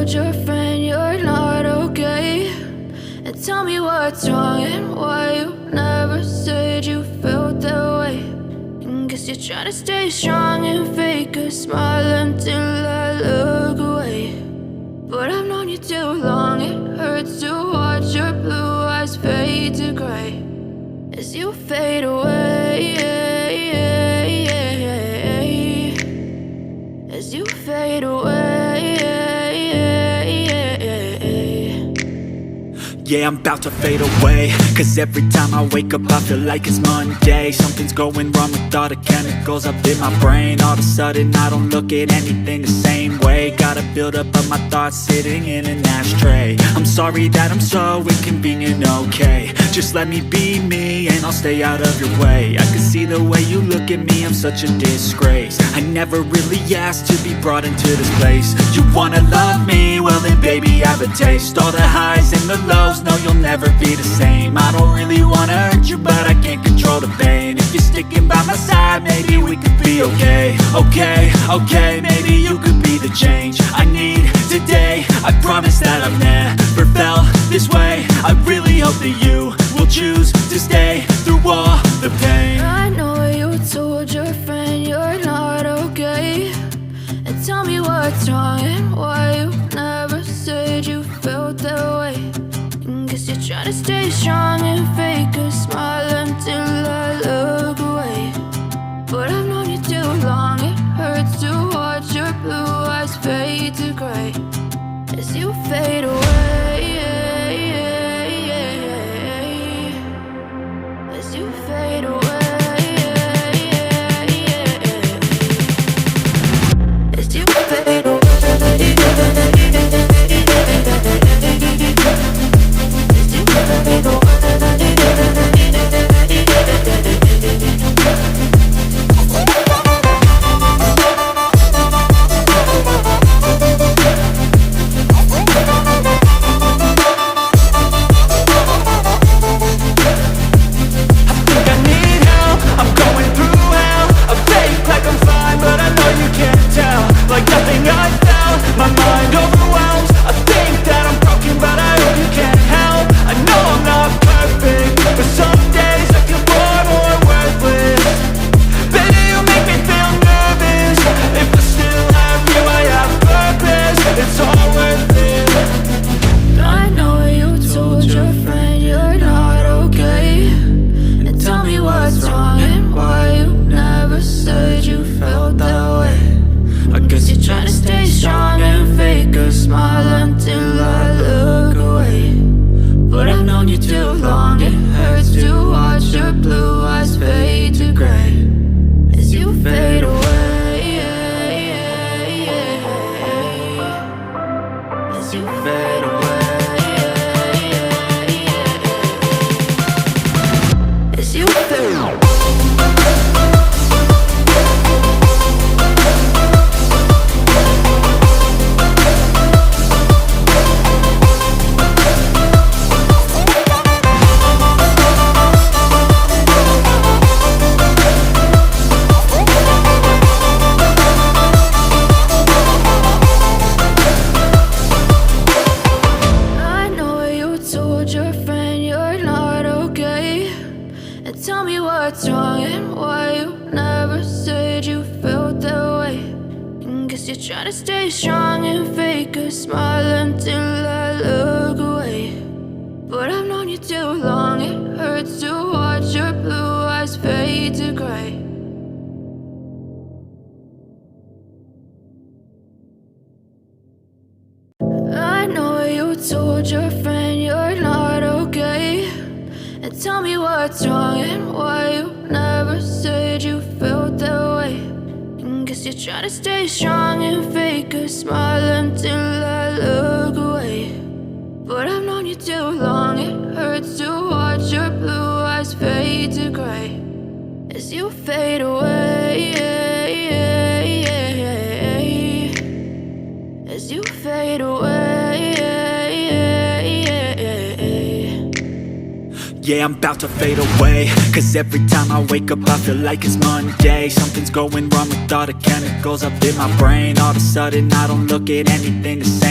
told your friend you're not okay? And tell me what's wrong and why you never said you felt that way. And guess you're trying to stay strong and fake a smile until I look away. But I've known you too long, it hurts to watch your blue eyes fade to gray as you fade away, as you fade away. Yeah, I'm about to fade away, cause every time I wake up I feel like it's Monday. Something's going wrong with all the chemicals up in my brain. All of a sudden I don't look at anything the same way. Got a buildup of my thoughts sitting in an ashtray. I'm sorry that I'm so inconvenient, okay? Just let me be me and I'll stay out of your way. I can see the way you look at me, I'm such a disgrace. I never really asked to be brought into this place. You wanna love me? Well then baby I have a taste. All the highs and the lows, no, you'll never be the same. I don't really wanna hurt you, but I can't control the pain. If you're sticking by my side, maybe we could be okay. Okay, maybe you could be the change I need today. I promise that I've never felt this way. I really hope that you will choose to stay through all the pain. I know you told your friend you're not okay. And tell me what's wrong and why you never said you felt that way. Guess you're trying to stay strong and fake a smile until I look away. But I've known you too long, it hurts to watch your blue eyes fade to gray as you fade away, as you fade away, as you fade away. Told your friend you're not okay. And tell me what's wrong and why you never said you felt that way. And guess you're trying to stay strong and fake a smile until I look away. But I've known you too long, it hurts to watch your blue eyes fade to gray as you fade away, as you fade away. Yeah, I'm about to fade away, cause every time I wake up I feel like it's Monday. Something's going wrong with all the chemicals up in my brain. All of a sudden I don't look at anything the same